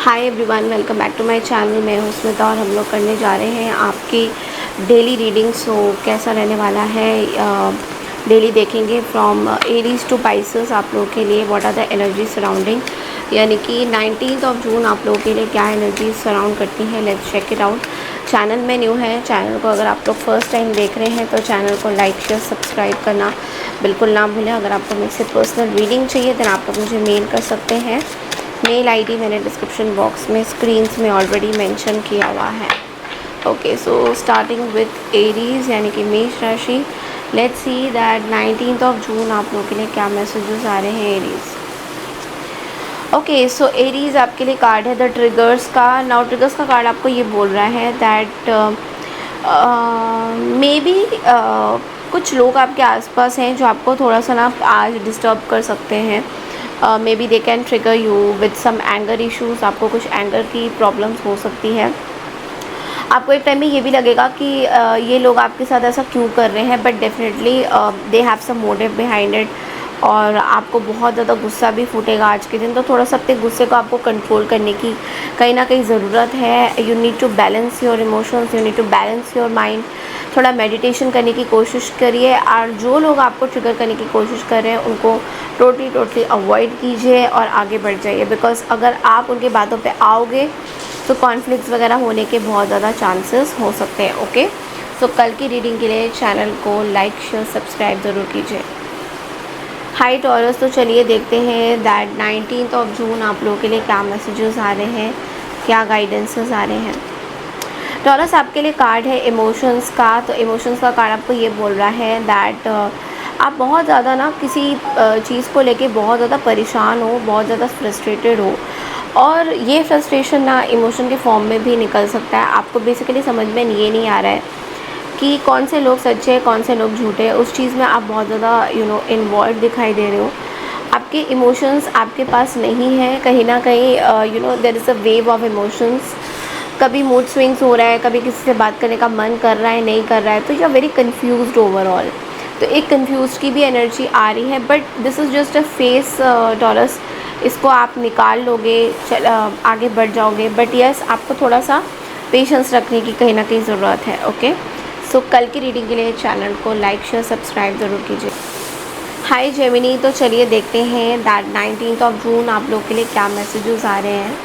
Hi everyone, welcome back to my channel. मैं हूं स्मिता और हम लोग करने जा रहे हैं आपकी डेली रीडिंग। सो कैसा रहने वाला है, डेली देखेंगे फ्रॉम एरीज टू पाइसेस आप लोगों के लिए what are the energy surrounding, यानी कि 19 जून आप लोगों के लिए क्या एनर्जी सराउंड करती है। Let's check it out. Channel में न्यू है, चैनल को अगर आप लोग फर्स्ट टाइम देख रहे हैं तो चैनल को लाइक शेयर सब्सक्राइब करना बिल्कुल ना भूलें। अगर आपको मुझसे पर्सनल रीडिंग चाहिए तो आप लोग मुझे मेल कर सकते हैं। मेल आईडी मैंने डिस्क्रिप्शन बॉक्स में स्क्रीन्स में ऑलरेडी मेंशन किया हुआ है। Okay, so starting with Aries यानी कि मेष राशि। लेट्स सी दैट 19 जून आप लोगों के लिए क्या मैसेजेस आ रहे हैं एरीज। ओके, सो एरीज आपके लिए कार्ड है द ट्रिगर्स का। नाउ ट्रिगर्स का कार्ड आपको ये बोल रहा है दैट मे बी कुछ लोग आपके आसपास हैं जो आपको थोड़ा सा ना आज डिस्टर्ब कर सकते हैं। Maybe they can trigger you with some anger issues. आपको कुछ एंगर की प्रॉब्लम्स हो सकती है। आपको एक टाइम में ये भी लगेगा कि ये लोग आपके साथ ऐसा क्यों कर रहे हैं, but definitely they have some motive behind it. और आपको बहुत ज़्यादा गुस्सा भी फूटेगा आज के दिन। तो थोड़ा सा अपने गुस्से को आपको कंट्रोल करने की कहीं ना कहीं ज़रूरत है। You need to balance your emotions, you need to balance your mind. थोड़ा मेडिटेशन करने की कोशिश करिए। और जो लोग आपको ट्रिगर करने की कोशिश कर रहे हैं उनको टोटली अवॉइड कीजिए और आगे बढ़ जाइए। बिकॉज अगर आप उनकी बातों पे आओगे तो कॉन्फ्लिक्ट्स वगैरह होने के बहुत ज़्यादा चांसेस हो सकते हैं। ओके, सो कल की रीडिंग के लिए चैनल को लाइक शेयर सब्सक्राइब ज़रूर कीजिए। हाई टॉरस, तो चलिए देखते हैं दैट 19 जून आप लोगों के लिए क्या मैसेजेस आ रहे हैं, क्या गाइडेंसेस आ रहे हैं। टॉरस आपके लिए कार्ड है इमोशंस का। तो इमोशंस का कार्ड आपको ये बोल रहा है दैट आप बहुत ज़्यादा ना किसी चीज़ को लेके बहुत ज़्यादा परेशान हो, बहुत ज़्यादा फ्रस्ट्रेटेड हो। और ये फ्रस्ट्रेशन ना इमोशन के फॉर्म में भी निकल सकता है। आपको बेसिकली समझ में ये नहीं आ रहा है कि कौन से लोग सच्चे हैं, कौन से लोग झूठे हैं। उस चीज़ में आप बहुत ज़्यादा इन्वॉल्व दिखाई दे रहे हो। आपके इमोशंस आपके पास नहीं है कहीं ना कहीं। There is a wave of emotions. कभी मूड स्विंग्स हो रहा है, कभी किसी से बात करने का मन कर रहा है, नहीं कर रहा है, तो you are very confused overall. तो एक कन्फ्यूज की भी एनर्जी आ रही है, but this is just a phase Taurus. इसको आप निकाल लोगे, आगे बढ़ जाओगे। बट यस, आपको थोड़ा सा पेशेंस रखने की कहीं ना कहीं ज़रूरत है। ओके, सो कल की रीडिंग के लिए चैनल को लाइक शेयर सब्सक्राइब ज़रूर कीजिए। हाय जेमिनी, तो चलिए देखते हैं दैट 19 जून आप लोग के लिए क्या मैसेजेस आ रहे हैं।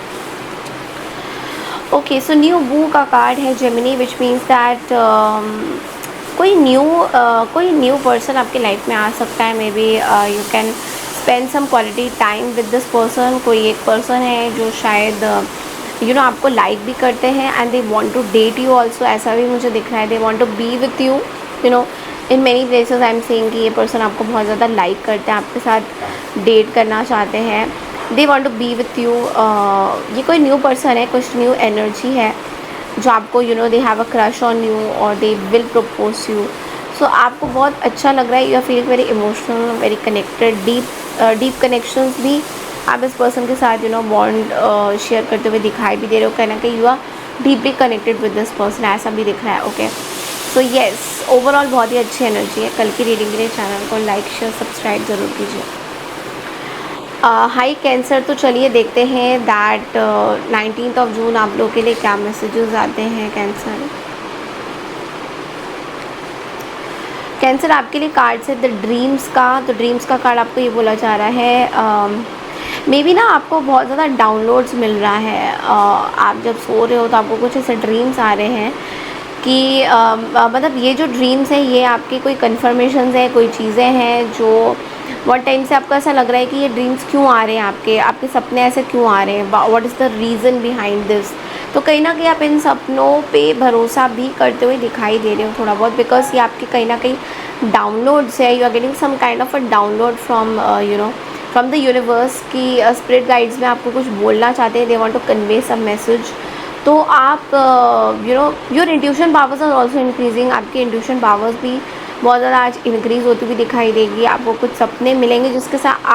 ओके, सो न्यू बू का कार्ड है जेमिनी, विच मीन्स दैट कोई न्यू पर्सन आपके लाइफ में आ सकता है। Maybe you can spend some quality time with this person. कोई एक पर्सन है जो शायद आपको लाइक भी करते हैं and they want to date you also. ऐसा भी मुझे दिख रहा है, they want to be with you. In many places I am seeing कि ये पर्सन आपको बहुत ज़्यादा लाइक करते हैं, आपके साथ डेट करना चाहते हैं। They want to be with you. ये कोई न्यू पर्सन है, कुछ न्यू एनर्जी है जो आपको they have a crush on you और they will propose you. So आपको बहुत अच्छा लग रहा है। You are feeling very emotional, very connected, deep connections भी आप इस पर्सन के साथ बॉन्ड शेयर करते हुए दिखाई भी दे रहे हो। कहना कि you are deeply connected with this person, ऐसा भी दिख रहा है। ओके, सो येस, ओवरऑल बहुत ही अच्छी एनर्जी है। कल की रीडिंग के लिए चैनल को लाइक शेयर सब्सक्राइब ज़रूर कीजिए। हाई कैंसर, तो चलिए देखते हैं दैट 19 जून आप लोगों के लिए क्या मैसेजेस आते हैं। कैंसर आपके लिए कार्ड है द ड्रीम्स का। तो ड्रीम्स का कार्ड आपको ये बोला जा रहा है मे बी ना आपको बहुत ज़्यादा डाउनलोड्स मिल रहा है। आप जब सो रहे हो तो आपको कुछ ऐसे ड्रीम्स आ रहे हैं कि मतलब ये जो ड्रीम्स हैं ये आपकी कोई कन्फर्मेशंस है, कोई चीज़ें हैं जो बहुत टाइम से आपको ऐसा लग रहा है कि ये ड्रीम्स क्यों आ रहे हैं, आपके सपने ऐसे क्यों आ रहे हैं, what is the reason behind this. तो कहीं ना कहीं आप इन सपनों पे भरोसा भी करते हुए दिखाई दे रहे हो थोड़ा बहुत, बिकॉज ये आपके कहीं ना कहीं डाउनलोड्स है। You are getting some kind of a download from the universe की स्पिरिट गाइड्स में आपको कुछ बोलना चाहते हैं। They want to convey some message. तो आप your intuition powers are also increasing. आपकी इंट्यूशन पावर्स भी बहुत ज़्यादा आज इंक्रीज़ होती हुई दिखाई देगी। आपको कुछ सपने मिलेंगे जिसके साथ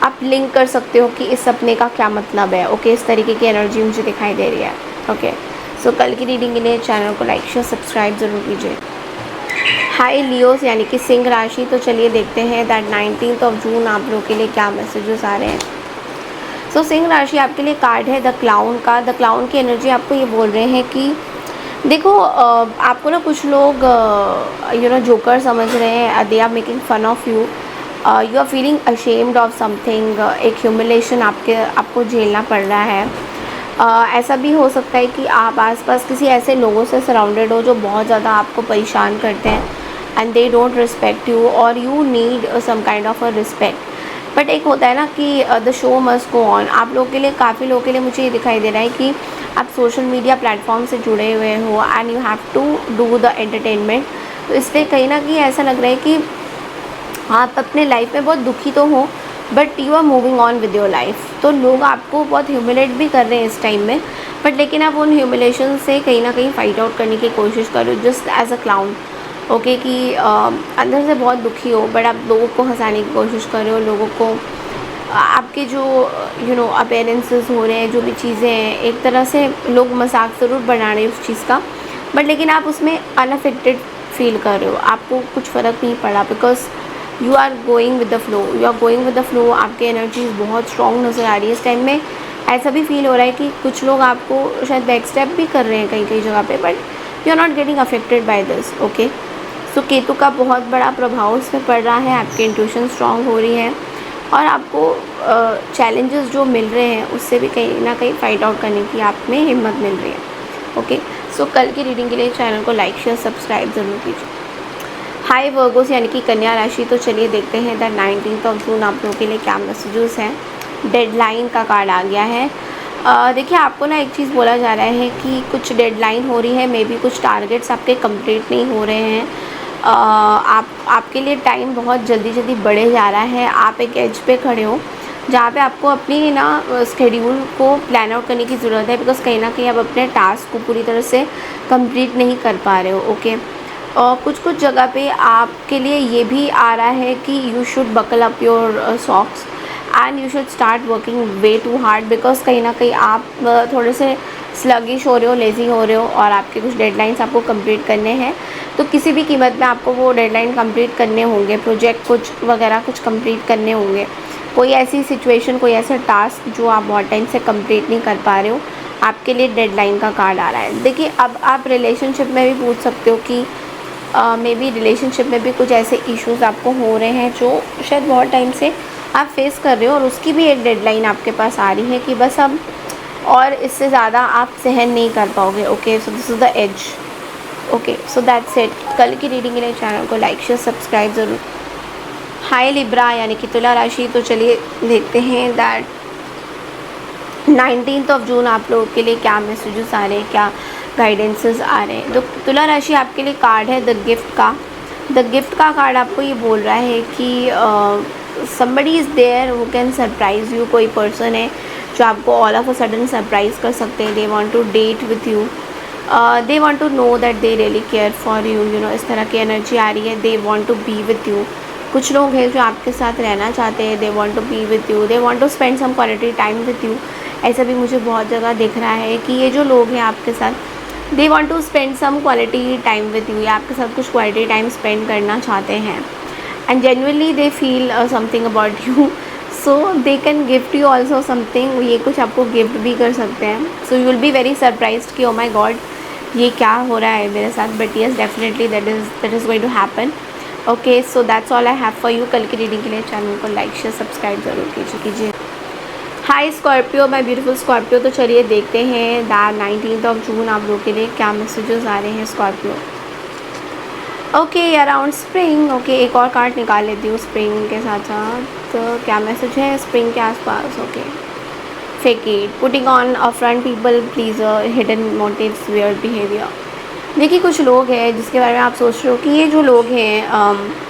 आप लिंक कर सकते हो कि इस सपने का क्या मतलब है। ओके, इस तरीके की एनर्जी मुझे दिखाई दे रही है। ओके, सो कल की रीडिंग के लिए चैनल को लाइक शेयर सब्सक्राइब ज़रूर कीजिए। हाई लियोस यानी कि सिंह राशि, तो चलिए देखते हैं दैट 19 जून आप लोगों के लिए क्या मैसेजेस आ रहे हैं। सो सिंह राशि आपके लिए कार्ड है द क्लाउन का। द क्लाउन की एनर्जी आपको ये बोल रहे हैं कि देखो आपको ना कुछ लोग जोकर समझ रहे हैं, they are making fun of you, you are feeling ashamed of something, एक ह्यूमिलेशन आपको झेलना पड़ रहा है। ऐसा भी हो सकता है कि आप आसपास किसी ऐसे लोगों से सराउंडेड हो जो बहुत ज़्यादा आपको परेशान करते हैं and they don't respect you और you need some kind of a respect. But एक होता है ना कि the show must go on. आप लोगों के लिए, काफ़ी लोगों के लिए मुझे ये दिखाई दे रहा है कि आप सोशल मीडिया प्लेटफॉर्म से जुड़े हुए हो and you have to do the entertainment. तो इसलिए कहीं ना कहीं ऐसा लग रहा है कि आप अपने लाइफ में बहुत दुखी तो हो but you are moving on with your life. तो लोग आपको बहुत ह्यूमिलेट भी कर रहे हैं इस टाइम में, बट लेकिन आप उन ह्यूमिलेशन से कहीं ना कहीं फ़ाइट आउट करने की कोशिश करो just as a clown. Okay कि अंदर से बहुत दुखी हो बट आप लोगों को हंसाने की कोशिश कर रहे हो, लोगों को आपके जो अपीयरेंसेस हो रहे हैं, जो भी चीज़ें हैं, एक तरह से लोग मजाक ज़रूर बना रहे हैं उस चीज़ का, बट लेकिन आप उसमें अनअफेक्टेड फील कर रहे हो, आपको कुछ फ़र्क नहीं पड़ा because you are going with the flow, you are going with the flow. आपकी एनर्जीज बहुत स्ट्रॉन्ग नज़र आ रही है इस टाइम में। ऐसा भी फील हो रहा है कि कुछ लोग आपको शायद बैक स्टेप भी कर रहे हैं कई कई जगह पे, but you are not getting affected by this. Okay, so Ketu का बहुत बड़ा प्रभाव इसमें पड़ रहा है, आपकी इंट्यूशन स्ट्रॉन्ग हो रही है और आपको चैलेंजेस जो मिल रहे हैं उससे भी कहीं ना कहीं फ़ाइट आउट करने की आप में हिम्मत मिल रही है। ओके, सो कल की रीडिंग के लिए चैनल को लाइक शेयर सब्सक्राइब ज़रूर कीजिए। हाय वर्गोस यानी कि कन्या राशि, तो चलिए देखते हैं द 19th ऑफ जून आप लोगों के लिए क्या मैसेजेस हैं। डेडलाइन का कार्ड आ गया है। देखिए आपको ना एक चीज़ बोला जा रहा है कि कुछ डेडलाइन हो रही है, मे बी कुछ टारगेट्स आपके कंप्लीट नहीं हो रहे हैं। आपके लिए टाइम बहुत जल्दी जल्दी बढ़े जा रहा है। आप एक एज पे खड़े हो जहाँ पे आपको अपनी ना स्केड्यूल को प्लान आउट करने की ज़रूरत है बिकॉज कहीं ना कहीं आप अपने टास्क को पूरी तरह से कंप्लीट नहीं कर पा रहे हो। ओके, और कुछ जगह पे आपके लिए ये भी आ रहा है कि you should buckle up your socks and you should start working way too hard because कहीं ना कहीं आप थोड़े से स्लगिश हो रहे हो, लेज़ी हो रहे हो और आपके कुछ डेडलाइंस आपको कंप्लीट करने हैं। तो किसी भी कीमत में आपको वो डेडलाइन कंप्लीट करने होंगे, प्रोजेक्ट कुछ वगैरह कुछ कंप्लीट करने होंगे। कोई ऐसी सिचुएशन, कोई ऐसा टास्क जो आप बहुत टाइम से कंप्लीट नहीं कर पा रहे हो, आपके लिए डेडलाइन का कार्ड आ रहा है। देखिए अब आप रिलेशनशिप में भी पूछ सकते हो कि मे बी रिलेशनशिप में भी कुछ ऐसे इश्यूज़ आपको हो रहे हैं जो शायद बहुत टाइम से आप फेस कर रहे हो और उसकी भी एक डेडलाइन आपके पास आ रही है कि बस अब और इससे ज़्यादा आप सहन नहीं कर पाओगे। Okay, so this is the edge. Okay, so that's it. कल की रीडिंग के लिए चैनल को लाइक शेयर सब्सक्राइब ज़रूर। हाय लिब्रा यानी कि तुला राशि, तो चलिए देखते हैं दैट 19th ऑफ जून आप लोगों के लिए क्या मैसेजेस आ रहे हैं, क्या गाइडेंसेस आ रहे हैं। तो तुला राशि आपके लिए कार्ड है द गिफ्ट का। द गिफ्ट का कार्ड आपको ये बोल रहा है कि somebody is there who can surprise you. कोई पर्सन है जो आपको all of a sudden surprise कर सकते हैं। They want to date with you, they want to know that they really care for you, you know इस तरह की एनर्जी आ रही है। They want to be with you. कुछ लोग हैं जो आपके साथ रहना चाहते हैं। They want to be with you, they want to spend some quality time with you. ऐसा भी मुझे बहुत जगह दिख रहा है कि ये जो लोग हैं आपके साथ, they want to spend some quality time with you, या आपके साथ कुछ क्वालिटी टाइम स्पेंड करना चाहते हैं and genuinely they feel something about you, so they can gift you also something. ये कुछ आपको गिफ्ट भी कर सकते हैं। So you will be very surprised कि ओ माई गॉड ये क्या हो रहा है मेरे साथ, but yes definitely that is going to happen. Okay, so that's all I have for you. कल की रीडिंग के लिए चैनल को लाइक शेयर सब्सक्राइब जरूर कीजिए। हाय स्कॉर्पियो, माय ब्यूटीफुल स्कॉर्पियो, तो चलिए देखते हैं दैट 19th ऑफ जून आप लोगों के लिए क्या मैसेजेस आ रहे हैं Scorpio. Okay, around spring. Okay, एक और कार्ड निकाल लेती हूँ स्प्रिंग के साथ साथ। तो क्या मैसेज है स्प्रिंग के आसपास। Okay, fake it, putting on a front, people pleaser, hidden motives, weird behaviour. देखिए कुछ लोग हैं जिसके बारे में आप सोच रहे हो कि ये जो लोग हैं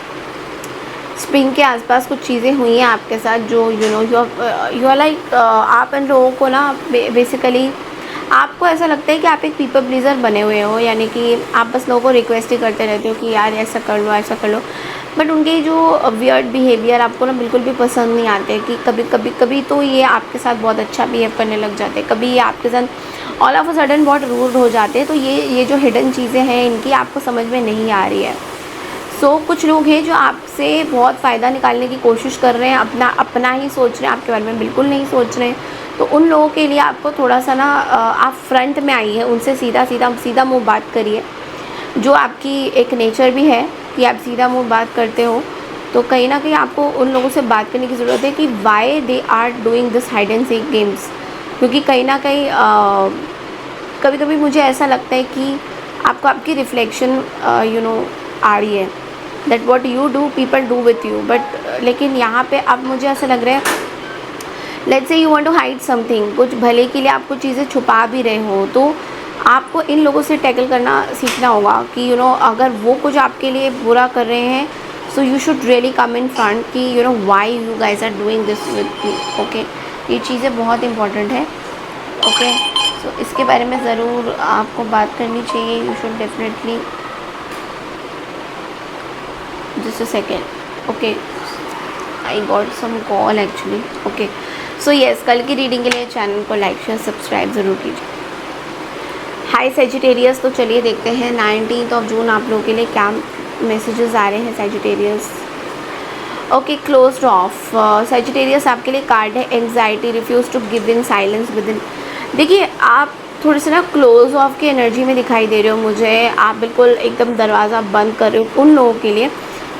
स्प्रिंग के आसपास कुछ चीज़ें हुई हैं आपके साथ जो यू आर लाइक आप इन लोगों को ना बेसिकली आपको ऐसा लगता है कि आप एक पीपल प्लीज़र बने हुए हो, यानी कि आप बस लोगों को रिक्वेस्ट ही करते रहते हो कि यार ऐसा कर लो ऐसा कर लो, बट उनके जो वियर्ड बिहेवियर आपको ना बिल्कुल भी पसंद नहीं आते। कि कभी तो ये आपके साथ बहुत अच्छा बिहेव करने लग जाते हैं, कभी ये आपके साथ ऑल ऑफ अ सडन बहुत रूड हो जाते हैं। तो ये जो हिडन चीज़ें हैं इनकी आपको समझ में नहीं आ रही है। कुछ लोग हैं जो आपसे बहुत फ़ायदा निकालने की कोशिश कर रहे हैं, अपना ही सोच रहे हैं, आपके बारे में बिल्कुल नहीं सोच रहे हैं। तो उन लोगों के लिए आपको थोड़ा सा ना आप फ्रंट में आइए, उनसे सीधा मुँह बात करिए। जो आपकी एक नेचर भी है कि आप सीधा मुँह बात करते हो, तो कहीं ना कहीं आपको उन लोगों से बात करने की ज़रूरत है कि why they are doing this hide and seek games. क्योंकि कहीं ना कहीं कभी कभी मुझे ऐसा लगता है कि आपको आपकी रिफ्लेक्शन आ रही है, that what you do people do with you. But लेकिन यहाँ पे अब मुझे ऐसा लग रहा है, let's say you want to hide something, कुछ भले के लिए आप कुछ चीज़ें छुपा भी रहे हो, तो आपको इन लोगों से टैकल करना सीखना होगा कि अगर वो कुछ आपके लिए बुरा कर रहे हैं, so you should really come in front कि why you guys are doing this with me. Okay, ये चीज़ें बहुत इंपॉर्टेंट है। ओके, सो इसके बारे में ज़रूर आपको बात करनी चाहिए। You should definitely, just a second. Okay, I got some call actually. Okay, so yes, कल की रीडिंग के लिए चैनल को लाइक शेयर सब्सक्राइब ज़रूर कीजिए। हाय सेजिटेरियस, तो चलिए देखते हैं 19 जून आप लोगों के लिए क्या मैसेजेस आ रहे हैं Sagittarius. Okay, closed off. Sagittarius आपके लिए कार्ड है anxiety, refuse to give in, silence within. देखिए, आप थोड़े से ना क्लोज ऑफ की एनर्जी में दिखाई दे रहे हो मुझे। आप बिल्कुल एकदम दरवाज़ा बंद कर रहे हो उन लोगों के लिए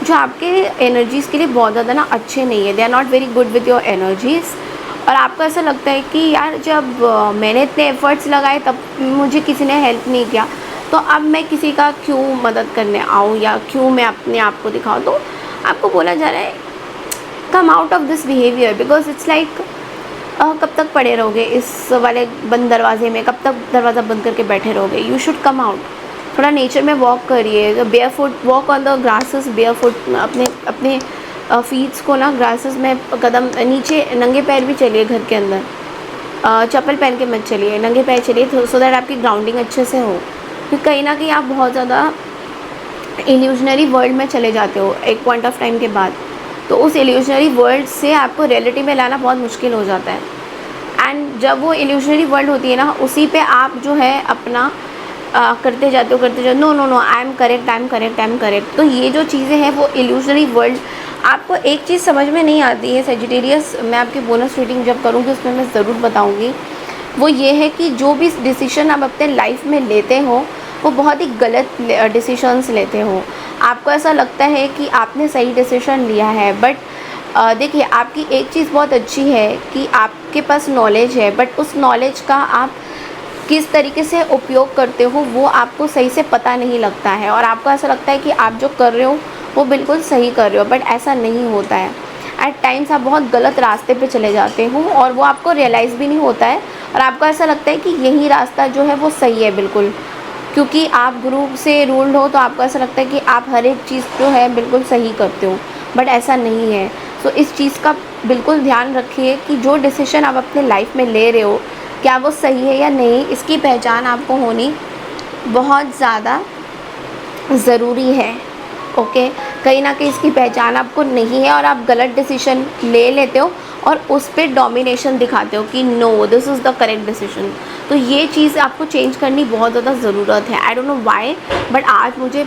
जो आपके एनर्जीज़ के लिए बहुत ज़्यादा ना अच्छे नहीं है। They are not very good with your energies. और आपको ऐसा लगता है कि यार, जब मैंने इतने एफर्ट्स लगाए तब मुझे किसी ने हेल्प नहीं किया, तो अब मैं किसी का क्यों मदद करने आऊँ या क्यों मैं अपने आप को दिखाऊँ। तो आपको बोला जा रहा है come out of this behaviour, because it's like कब तक पड़े रहोगे इस वाले बंद दरवाजे में, कब तक दरवाज़ा बंद करके बैठे रहोगे। यू शुड कम आउट, थोड़ा नेचर में वॉक करिए, bear foot walk on the grasses, bear foot, अपने फीट्स को ना ग्रासेस में कदम नीचे, नंगे पैर भी चलिए घर के अंदर, चप्पल पहन के मत चलिए, नंगे पैर चलिए, सो दैट आपकी ग्राउंडिंग अच्छे से हो। फिर कहीं ना कहीं आप बहुत ज़्यादा इल्यूजनरी वर्ल्ड में चले जाते हो एक पॉइंट ऑफ टाइम के बाद, तो उस इल्यूजनरी वर्ल्ड से आपको रियलिटी में लाना बहुत मुश्किल हो जाता है। एंड जब वो इल्यूजनरी वर्ल्ड होती है ना, उसी पे आप जो है अपना करते जाते हो, नो आई एम करेक्ट। तो ये जो चीज़ें हैं वो इल्यूजनरी वर्ल्ड, आपको एक चीज़ समझ में नहीं आती है सेजिटेरियस, मैं आपकी बोनस रीडिंग जब करूँगी उसमें मैं ज़रूर बताऊँगी। वो ये है कि जो भी डिसीजन आप अपने लाइफ में लेते हो वो बहुत ही गलत डिसीजंस लेते हो। आपको ऐसा लगता है कि आपने सही डिसीजन लिया है, बट देखिए, आपकी एक चीज़ बहुत अच्छी है कि आपके पास नॉलेज है, बट उस नॉलेज का आप किस तरीके से उपयोग करते हो वो आपको सही से पता नहीं लगता है, और आपको ऐसा लगता है कि आप जो कर रहे हो वो बिल्कुल सही कर रहे हो, बट ऐसा नहीं होता है। एट टाइम्स आप बहुत गलत रास्ते पे चले जाते हो और वो आपको रियलाइज़ भी नहीं होता है, और आपको ऐसा लगता है कि यही रास्ता जो है वो सही है बिल्कुल, क्योंकि आप गुरु से रूल्ड हो, तो आपको ऐसा लगता है कि आप हर एक चीज़ जो है बिल्कुल सही करते हो, बट ऐसा नहीं है। सो इस चीज़ का बिल्कुल ध्यान रखिए कि जो डिसीजन आप अपने लाइफ में ले रहे हो क्या वो सही है या नहीं, इसकी पहचान आपको होनी बहुत ज़्यादा ज़रूरी है। ओके, कहीं ना कहीं इसकी पहचान आपको नहीं है और आप गलत डिसीजन ले लेते हो और उस पर डोमिनेशन दिखाते हो कि no this is the correct decision. तो ये चीज़ आपको चेंज करनी बहुत ज़्यादा ज़रूरत है। I don't know why, but आज मुझे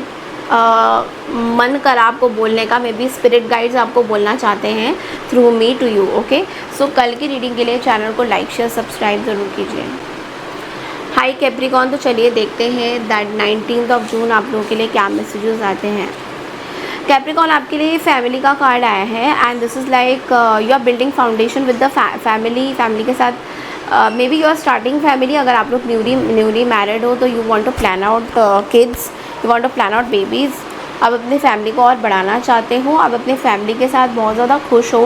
मन करा आपको बोलने का, मे बी स्पिरिट गाइड्स आपको बोलना चाहते हैं through me to you. Okay, so कल की रीडिंग के लिए चैनल को लाइक शेयर सब्सक्राइब ज़रूर कीजिए। हाय कैप्रिकॉर्न, तो चलिए देखते हैं दैट 19 जून आप लोगों के लिए क्या मैसेजेस आते हैं। कैप्रिकॉर्न, आपके लिए फैमिली का कार्ड आया है and this is like you are building foundation with the family के साथ। Maybe you are starting family, अगर आप लोग न्यूली मैरिड हो तो you want to plan out kids, you want to plan out babies. आप अपनी family को और बढ़ाना चाहते हो, आप अपने फैमिली के साथ बहुत ज़्यादा खुश हो,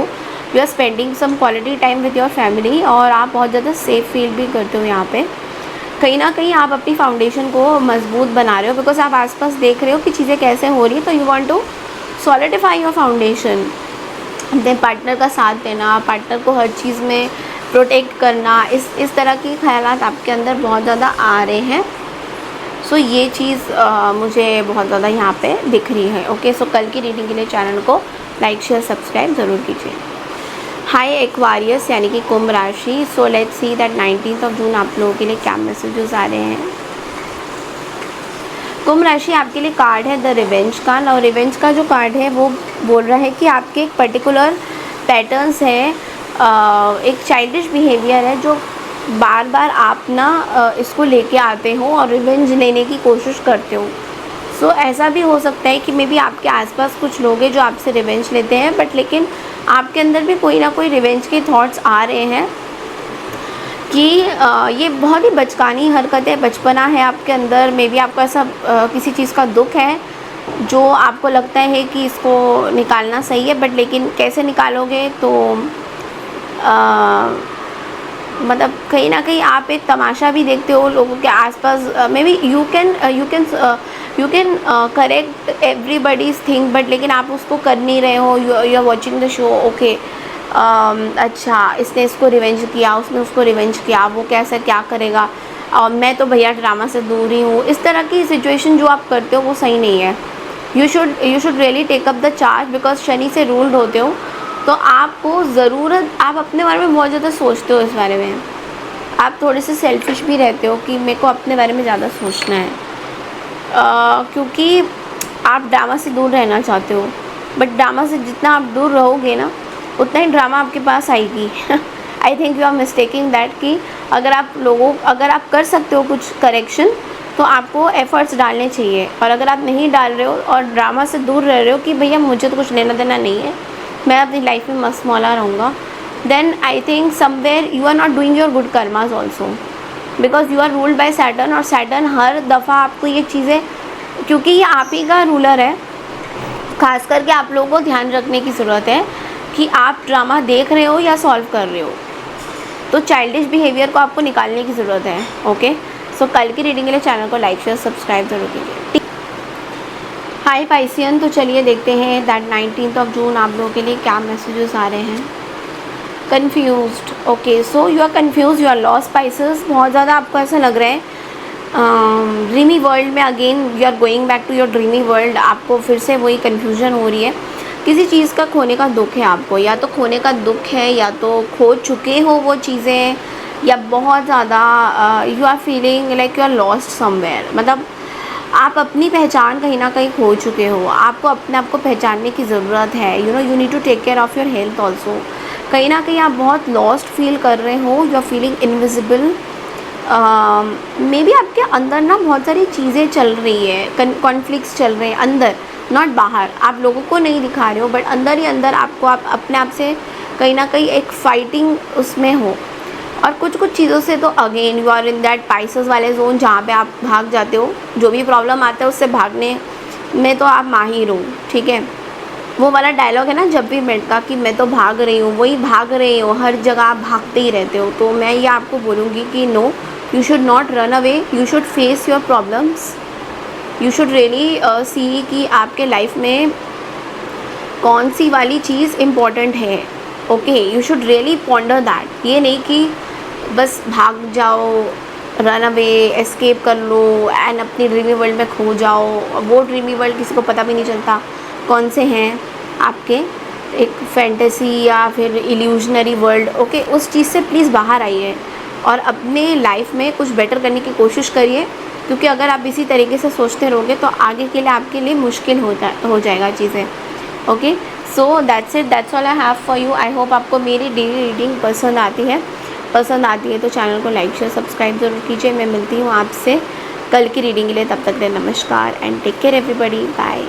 you are spending some quality time with your family, और आप बहुत ज़्यादा सेफ फील भी करते हो। यहाँ पे कहीं ना कहीं आप अपनी फाउंडेशन को मजबूत बना रहे हो, बिकॉज आप आसपास देख रहे हो कि चीज़ें कैसे हो रही है, तो you want to solidify your foundation. अपने पार्टनर का साथ देना, पार्टनर को हर चीज़ में प्रोटेक्ट करना, इस तरह के ख्यालात आपके अंदर बहुत ज़्यादा आ रहे हैं। सो ये चीज़ मुझे बहुत ज़्यादा यहाँ पे दिख रही है। ओके, सो कल की रीडिंग के लिए चैनल को लाइक शेयर सब्सक्राइब ज़रूर कीजिए। हाय एक्वारियस यानी कि कुंभ राशि, सो लेट्स सी दैट 19 जून आप लोगों के लिए क्या मैसेजेस आ रहे हैं। कुंभ राशि आपके लिए कार्ड है द रिवेंज का। और रिवेंज का जो कार्ड है वो बोल रहा है कि आपके एक पर्टिकुलर पैटर्न्स है, एक चाइल्डिश बिहेवियर है जो बार बार आप ना इसको लेके आते हो और रिवेंज लेने की कोशिश करते हो। सो ऐसा भी हो सकता है कि मे बी आपके आसपास कुछ लोग हैं जो आपसे रिवेंज लेते हैं, बट लेकिन आपके अंदर भी कोई ना कोई रिवेंज के थॉट्स आ रहे हैं कि ये बहुत ही बचकानी हरकत है, बचपना है आपके अंदर। मे बी आपको ऐसा किसी चीज़ का दुख है जो आपको लगता है कि इसको निकालना सही है, बट लेकिन कैसे निकालोगे, तो मतलब कहीं ना कहीं आप एक तमाशा भी देखते हो लोगों के आसपास। Maybe you can correct everybody's thing, but लेकिन आप उसको कर नहीं रहे हो। You are watching the show, okay अच्छा इसने इसको रिवेंज किया, उसने उसको रिवेंज किया, वो कैसे क्या करेगा, मैं तो भैया ड्रामा से दूर ही हूँ। इस तरह की सिचुएशन जो आप करते हो वो सही नहीं है। You should really take up the charge, because Shani से रूल्ड होते हो, तो आपको ज़रूरत, आप अपने बारे में बहुत ज़्यादा सोचते हो। इस बारे में आप थोड़े से सेल्फिश भी रहते हो कि मेरे को अपने बारे में ज़्यादा सोचना है, क्योंकि आप ड्रामा से दूर रहना चाहते हो। बट ड्रामा से जितना आप दूर रहोगे ना, उतना ही ड्रामा आपके पास आएगी। I think you are mistaking that, कि अगर आप कर सकते हो कुछ करेक्शन, तो आपको एफ़र्ट्स डालने चाहिए। और अगर आप नहीं डाल रहे हो और ड्रामा से दूर रह रहे हो कि भैया मुझे तो कुछ लेना देना नहीं है, मैं अपनी लाइफ में मस्त मौला रहूँगा, then I think somewhere you are not doing your good karmas also, because you are ruled by Saturn. और सैटर्न हर दफ़ा आपको ये चीज़ें, क्योंकि ये आप ही का रूलर है, खास करके आप लोगों को ध्यान रखने की ज़रूरत है कि आप ड्रामा देख रहे हो या सॉल्व कर रहे हो। तो चाइल्डिश बिहेवियर को आपको निकालने की ज़रूरत है। ओके, सो कल की रीडिंग के लिए चैनल को लाइक शेयर सब्सक्राइब जरूर कीजिए। हाय पाइसियन, तो चलिए देखते हैं दैट 19 जून आप लोगों के लिए क्या मैसेजेस आ रहे हैं। Confused, okay, so you are confuse, you are lost pieces. बहुत ज़्यादा आपको ऐसा लग रहा है ड्रीमी वर्ल्ड में, again you are going back to your dreamy world. आपको फिर से वही कन्फ्यूजन हो रही है, किसी चीज़ का खोने का दुख है आपको, या तो खोने का दुख है या तो खो चुके हो वो चीज़ें, या बहुत ज़्यादा you are feeling like you are lost somewhere. मतलब आप अपनी पहचान कहीं ना कहीं खो चुके हो, आपको अपने आप को पहचानने की ज़रूरत है। You know you need to take care of your health also. कहीं ना कहीं आप बहुत लॉस्ट फील कर रहे हो, you are feeling invisible. Maybe आपके अंदर ना बहुत सारी चीज़ें चल रही है, कॉन्फ्लिक्ट्स चल रहे हैं अंदर, नॉट बाहर। आप लोगों को नहीं दिखा रहे हो, बट अंदर ही अंदर आपको, आप अपने आप से कहीं ना कहीं एक फाइटिंग उसमें हो। और कुछ कुछ चीज़ों से तो again you are in that pieces वाले जोन जहाँ पे आप भाग जाते हो। जो भी प्रॉब्लम आता है उससे भागने में तो आप माहिर हो, ठीक है। वो वाला डायलॉग है ना जब भी मिलता कि मैं तो भाग रही हूँ, वही भाग रही हो, हर जगह आप भागते ही रहते हो। तो मैं ये आपको बोलूँगी कि no, you should not run away, you should face your problems. You should really see कि आपके लाइफ में कौन सी वाली चीज़ इम्पॉर्टेंट है। Okay, you should really ponder that. ये नहीं कि बस भाग जाओ, रन अवे, एस्केप कर लो एंड अपनी ड्रीमी वर्ल्ड में खो जाओ। वो ड्रीमी वर्ल्ड किसी को पता भी नहीं चलता कौन से हैं आपके, एक फैंटेसी या फिर इल्यूजनरी वर्ल्ड। ओके, उस चीज़ से प्लीज़ बाहर आइए और अपने लाइफ में कुछ बेटर करने की कोशिश करिए, क्योंकि अगर आप इसी तरीके से सोचते रहोगे तो आगे के लिए आपके लिए मुश्किल हो जाएगा चीज़ें। Okay, so that's it, that's all I have for you. I hope आपको मेरी डेली रीडिंग पसंद आती है तो चैनल को लाइक शेयर सब्सक्राइब ज़रूर कीजिए। मैं मिलती हूँ आपसे कल की रीडिंग के लिए, तब तक के लिए नमस्कार and take care everybody, bye.